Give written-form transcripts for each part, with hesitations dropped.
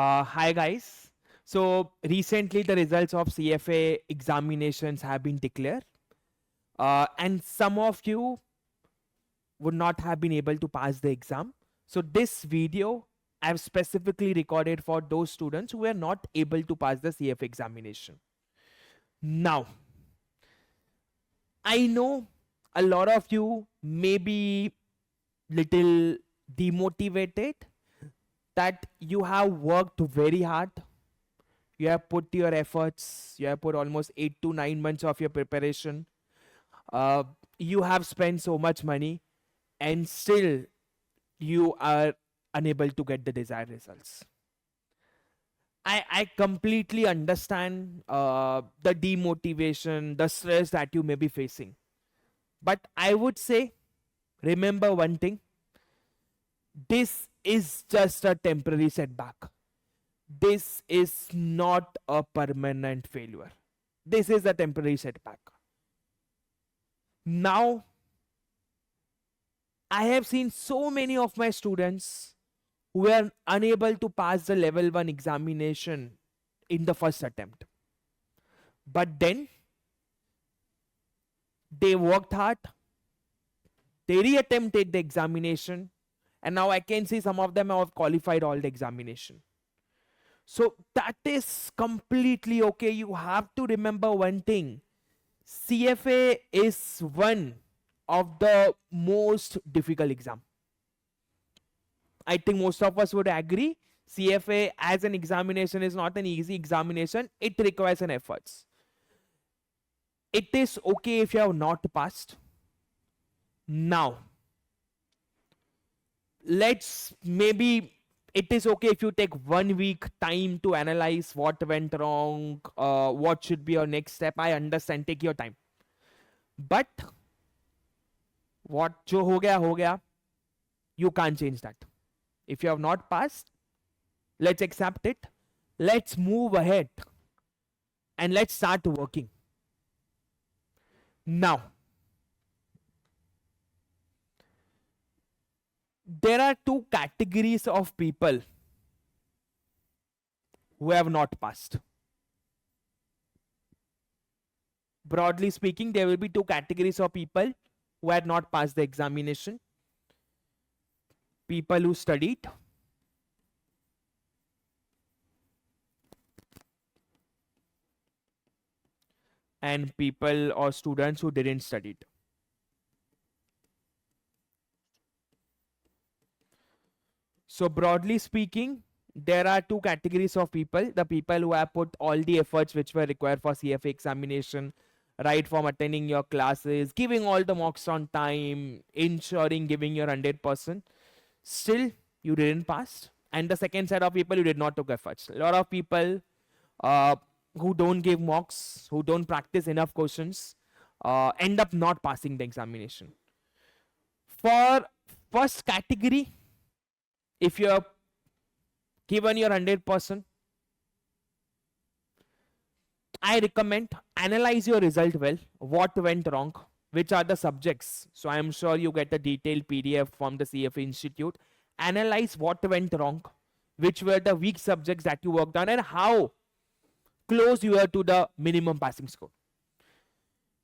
Hi guys. So recently the results of CFA examinations have been declared, and some of you would not have been able to pass the exam. So this video I've specifically recorded for those students who were not able to pass the CFA examination. Now, I know a lot of you may be little demotivated that you have worked very hard. You have put your efforts, you have put almost 8 to 9 months of your preparation. Uh, you have spent so much money, and still you are unable to get the desired results. I completely understand the demotivation, the stress that you may be facing. But I would say, remember one thing, this is just a temporary setback. This is not a permanent failure. This is a temporary setback. Now, I have seen so many of my students who were unable to pass the level 1 examination in the first attempt. But then they worked hard, they reattempted the examination, and now I can see some of them have qualified all the examination. So that is completely okay. You have to remember one thing. CFA is one of the most difficult exam. I think most of us would agree. CFA as an examination is not an easy examination. It requires an efforts. It is okay if you have not passed. Now, let's maybe it is okay if you take 1 week time to analyze what went wrong, what should be your next step. I understand, take your time. But what jo ho gaya, you can't change that. If you have not passed, let's accept it. Let's move ahead and let's start working. Now, there are two categories of people who have not passed. Broadly speaking, there will be two categories of people who had not passed the examination. People who studied and people or students who didn't study. So broadly speaking, there are two categories of people. The people who have put all the efforts which were required for CFA examination, right from attending your classes, giving all the mocks on time, ensuring giving your 100%. Still, you didn't pass. And the second set of people who did not take efforts. A lot of people who don't give mocks, who don't practice enough questions, end up not passing the examination. For first category, if you have given your 100%, I recommend analyze your result well. What went wrong? Which are the subjects? So I am sure you get a detailed PDF from the CFA Institute. Analyze what went wrong, which were the weak subjects that you worked on, and how close you are to the minimum passing score.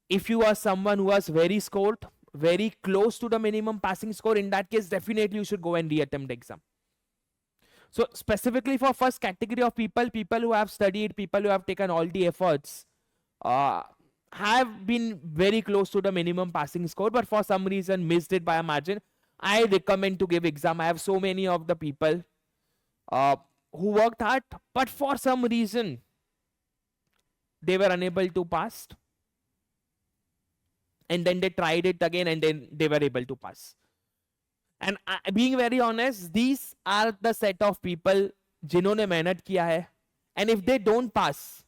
If you are someone who has very scored, very close to the minimum passing score, in that case, definitely you should go and reattempt the exam. So specifically for first category of people, people who have studied, people who have taken all the efforts, have been very close to the minimum passing score, but for some reason missed it by a margin. I recommend to give exam. I have so many of the people who worked hard, but for some reason they were unable to pass. And then they tried it again and then they were able to pass. And being very honest, these are the set of people जिन्होंने मेहनत किया है, and if they don't pass,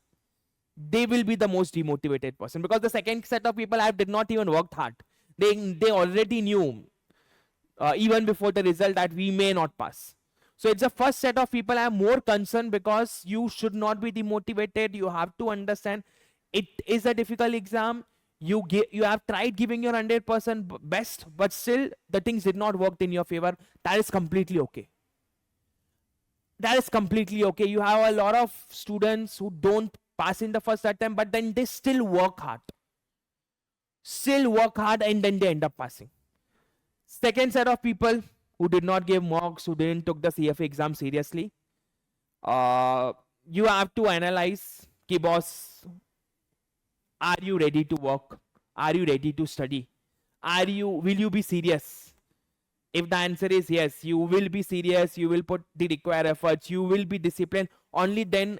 they will be the most demotivated person, because the second set of people I did not even work hard. They already knew even before the result that we may not pass. So it's the first set of people I am more concerned, because you should not be demotivated. You have to understand it is a difficult exam. You have tried giving your 100% best, but still the things did not work in your favor. That is completely okay. that is completely okay. You have a lot of students who don't pass in the first attempt, but then they still work hard. And then they end up passing. Second set of people who did not give mocks, who didn't took the CFA exam seriously. You have to analyze, ki boss, are you ready to work? Are you ready to study? Will you be serious? If the answer is yes, you will be serious, you will put the required efforts, you will be disciplined, only then,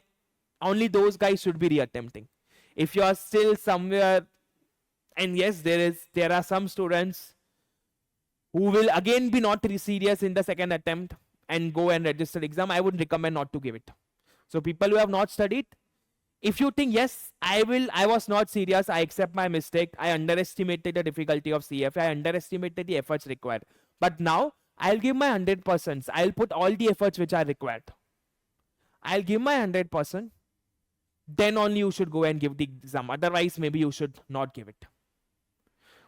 only those guys should be reattempting. If you are still somewhere, and yes, there are some students who will again be not serious in the second attempt and go and register exam, I would recommend not to give it. So people who have not studied, if you think, yes, I was not serious, I accept my mistake, I underestimated the difficulty of CFA, I underestimated the efforts required. But now, I'll give my 100%. I'll put all the efforts which are required. I'll give my 100%. Then only you should go and give the exam. Otherwise, maybe you should not give it.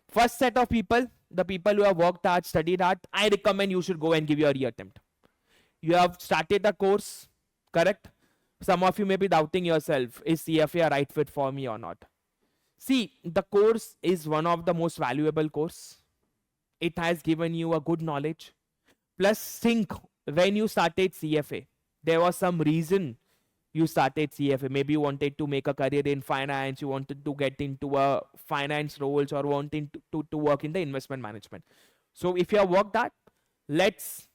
First set of people, the people who have worked hard, studied hard, I recommend you should go and give your reattempt. You have started the course, correct? Some of you may be doubting yourself, is CFA a right fit for me or not? See, the course is one of the most valuable course. It has given you a good knowledge. Plus, think when you started CFA, there was some reason you started CFA. Maybe you wanted to make a career in finance, you wanted to get into a finance roles, or wanting to work in the investment management. So if you have worked that, let's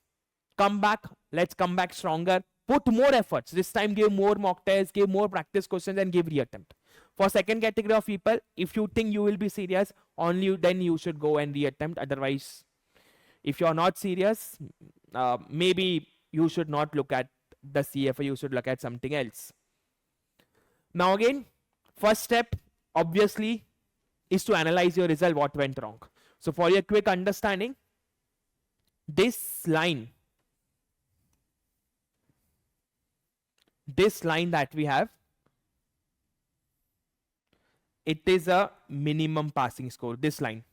come back stronger, put more efforts. This time give more mock tests, give more practice questions, and give reattempt. For second category of people, if you think you will be serious, only then you should go and reattempt. Otherwise, if you're not serious, maybe you should not look at the CFA, you should look at something else. Now again, first step, obviously, is to analyze your result, what went wrong. So for your quick understanding, this line that we have, it is a minimum passing score. This line,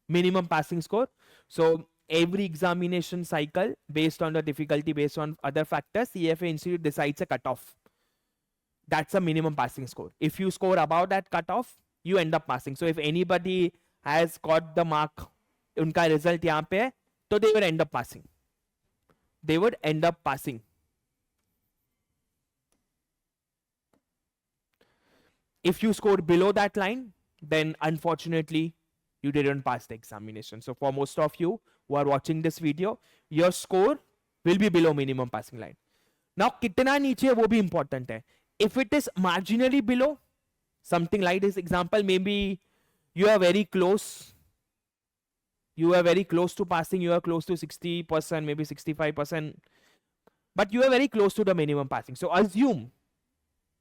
minimum passing score. So every examination cycle, based on the difficulty, based on other factors, CFA Institute decides a cutoff. That's a minimum passing score. If you score above that cutoff, you end up passing. So if anybody has got the mark, unka result yahan pe hai, so they would end up passing. They would end up passing. If you score below that line, then unfortunately, you didn't pass the examination. So for most of you who are watching this video, your score will be below minimum passing line. Now, kitna niche hai, wo bhi important hai. If it is marginally below, something like this example, maybe you are very close. You are very close to passing. You are close to 60%, maybe 65%. But you are very close to the minimum passing. So assume,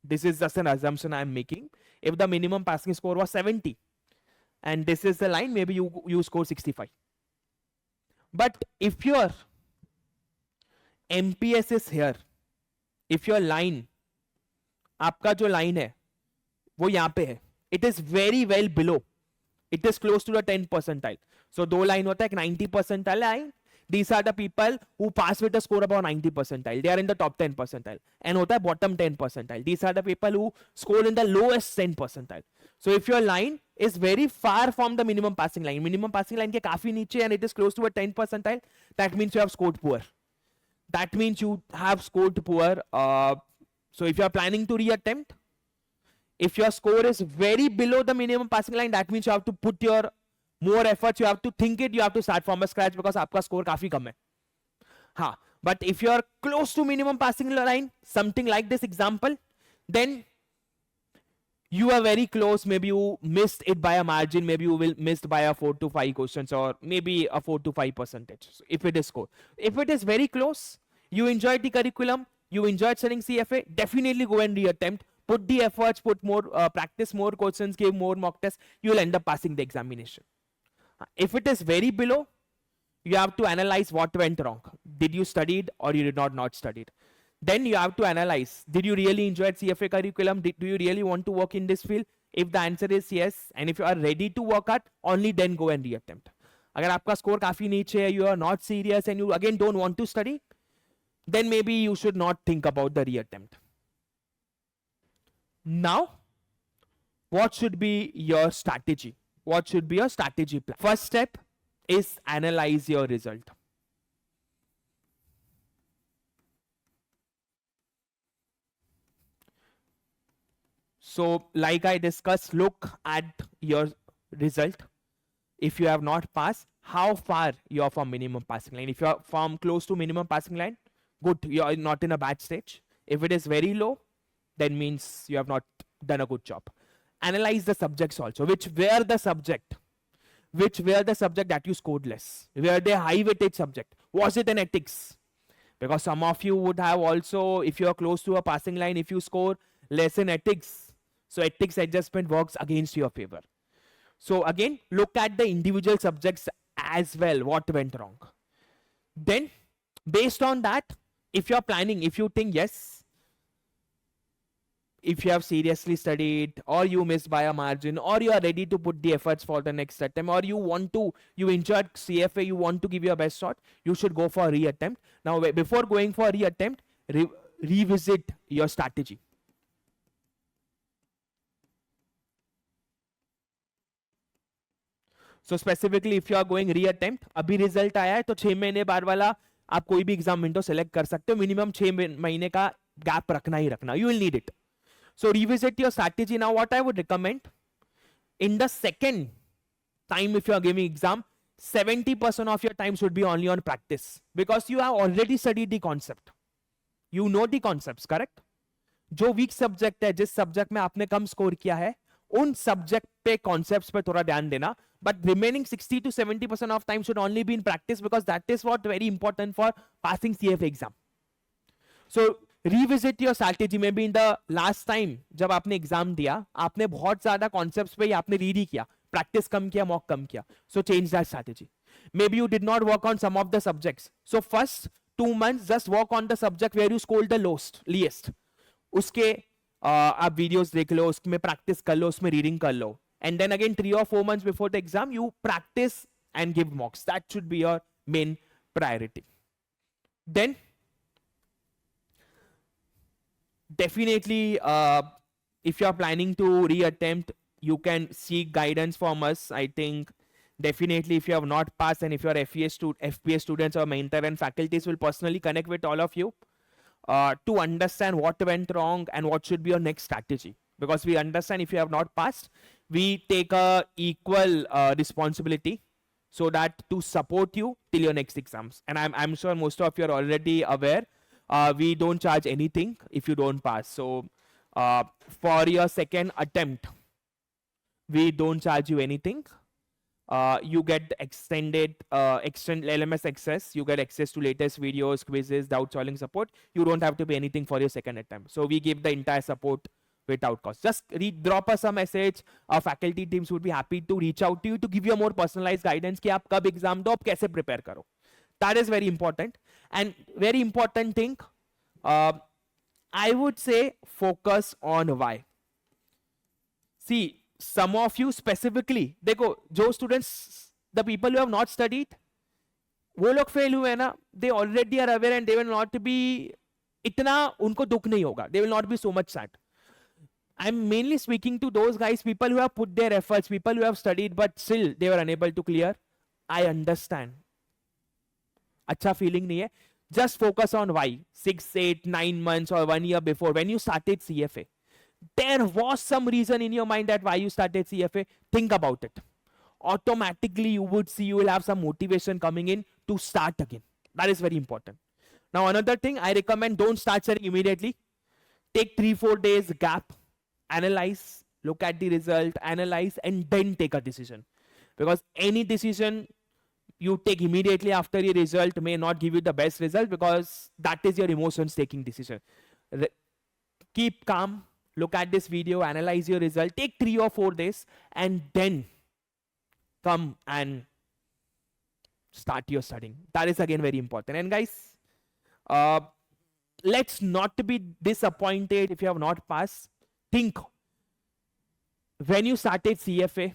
this is just an assumption I am making, if the minimum passing score was 70, and this is the line, maybe you score 65. But if your MPS is here, if your line, आपका जो line है, वो यहाँ पे है, it is very well below. It is close to the 10 percentile. So दो line होता है, एक 90 percentile line. These are the people who pass with a score above 90 percentile. They are in the top 10 percentile. And hota hai bottom 10 percentile. These are the people who score in the lowest 10 percentile. So if your line is very far from the minimum passing line ke kafi niche, and it is close to a 10 percentile, that means you have scored poor. That means you have scored poor. So if you are planning to reattempt, if your score is very below the minimum passing line, that means you have to put your more efforts, you have to think it, you have to start from a scratch, because आपका score काफी कम है. हाँ, but if you are close to minimum passing line, something like this example, then you are very close. Maybe you missed it by a margin, maybe you will missed by a 4 to 5 questions, or maybe a 4 to 5%. So if it is score, if it is very close, you enjoyed the curriculum, you enjoyed studying CFA, definitely go and reattempt. Put the efforts, put more practice more questions, give more mock tests, you will end up passing the examination. If it is very below, you have to analyze what went wrong. Did you study it or you did not study it? Then you have to analyze, did you really enjoy CFA curriculum? Do you really want to work in this field? If the answer is yes, and if you are ready to work hard, only then go and reattempt. Agar aapka score काफी नीचे है, you are not serious, and you again don't want to study, then maybe you should not think about the reattempt. Now, what should be your strategy? What should be your strategy plan? First step is analyze your result. So, like I discussed, look at your result. If you have not passed, how far you are from minimum passing line. If you are from close to minimum passing line, good, you are not in a bad stage. If it is very low, then means you have not done a good job. Analyze the subjects also. Which were the subject that you scored less? Were they high weightage subject? Was it an ethics? Because some of you would have also, if you are close to a passing line, if you score less in ethics, so ethics adjustment works against your favor. So again, look at the individual subjects as well, what went wrong. Then, based on that, if you're planning, if you think yes, if you have seriously studied, or you missed by a margin, or you are ready to put the efforts for the next attempt, or you enjoyed CFA, you want to give your best shot, you should go for a reattempt. Now, before going for a reattempt, revisit your strategy. So specifically, if you are going reattempt, अभी result आया है तो 6 महीने बाद वाला आप कोई भी एग्जाम विंडो सेलेक्ट कर सकते हो. मिनिमम 6 महीने का गैप रखना ही रखना. You will need it. So revisit your strategy. Now, what I would recommend, in the second time if you are giving exam, 70% of your time should be only on practice, because you have already studied the concept. You know the concepts, correct? जो week subject है, जिस subject में आपने कम score किया है, उन subject पे concepts पे थोड़ा ध्यान देना. But remaining 60 to 70% of time should only be in practice, because that is what very important for passing CFA exam. So revisit your strategy. Maybe in the last time जब आपने exam दिया, आपने बहुत ज्यादा कॉन्सेप्ट्स पे आपने read ही किया, practice कम किया, मॉक कम किया. So change that strategy. Maybe you did not work on some of the subjects. So first 2 months just work on the subject where you scored the least. उसके आप videos देख लो, उसमें practice कर लो, उसमें reading कर लो. And then again 3 or 4 months before the exam, you practice and give mocks. That should be your main priority. Then definitely, if you are planning to reattempt, you can seek guidance from us. I think definitely if you have not passed, and if you are FPA students or mentor and faculties will personally connect with all of you to understand what went wrong and what should be your next strategy. Because we understand if you have not passed, we take a equal responsibility, so that to support you till your next exams. And I'm sure most of you are already aware, we don't charge anything if you don't pass. So for your second attempt, we don't charge you anything. You get extended LMS access. You get access to latest videos, quizzes, doubt solving support. You don't have to pay anything for your second attempt. So we give the entire support without cost. Just drop us a message. Our faculty teams would be happy to reach out to you to give you a more personalized guidance कि आप कब exam दो, आप कैसे prepare करो. That is very important. And very important thing, I would say focus on why. See, some of you specifically, देखो, जो students, the people who have not studied, वो लोग fail हुए ना, they already are aware and they will not be, इतना उनको दुख नहीं होगा. They will not be so much sad. I'm mainly speaking to those guys, people who have put their efforts, people who have studied, but still they were unable to clear. I understand. अच्छा feeling नहीं है. Just focus on why. 6, 8, 9 months or 1 year before, when you started CFA, there was some reason in your mind that why you started CFA. Think about it. Automatically you would see, you will have some motivation coming in to start again. That is very important. Now another thing, I recommend, don't start studying immediately. Take 3-4 days gap, analyze, look at the result, analyze, and then take a decision. Because any decision you take immediately after your result may not give you the best result, because that is your emotions taking decision. Keep calm, look at this video, analyze your result, take 3 or 4 days, and then come and start your studying. That is again very important. And guys, let's not be disappointed if you have not passed. Think, when you started CFA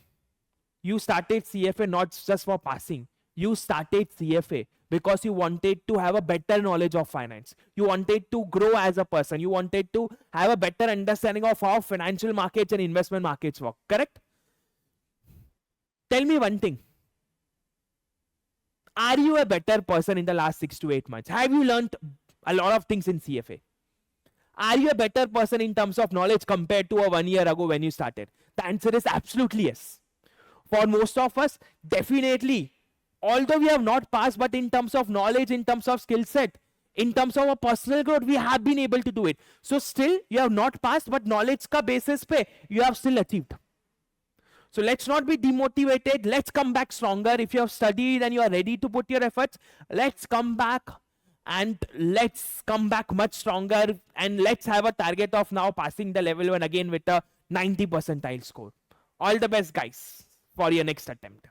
not just for passing. You started CFA because you wanted to have a better knowledge of finance. You wanted to grow as a person. You wanted to have a better understanding of how financial markets and investment markets work. Correct? Tell me one thing. Are you a better person in the last 6 to 8 months? Have you learned a lot of things in CFA? Are you a better person in terms of knowledge compared to a 1 year ago when you started? The answer is absolutely yes. For most of us, definitely. Although we have not passed, but in terms of knowledge, in terms of skill set, in terms of our personal growth, we have been able to do it. So still, you have not passed, but knowledge ka basis pe, you have still achieved. So let's not be demotivated. Let's come back stronger. If you have studied and you are ready to put your efforts, let's come back and let's come back much stronger, and let's have a target of now passing the level 1 again with a 90 percentile score. All the best, guys, for your next attempt.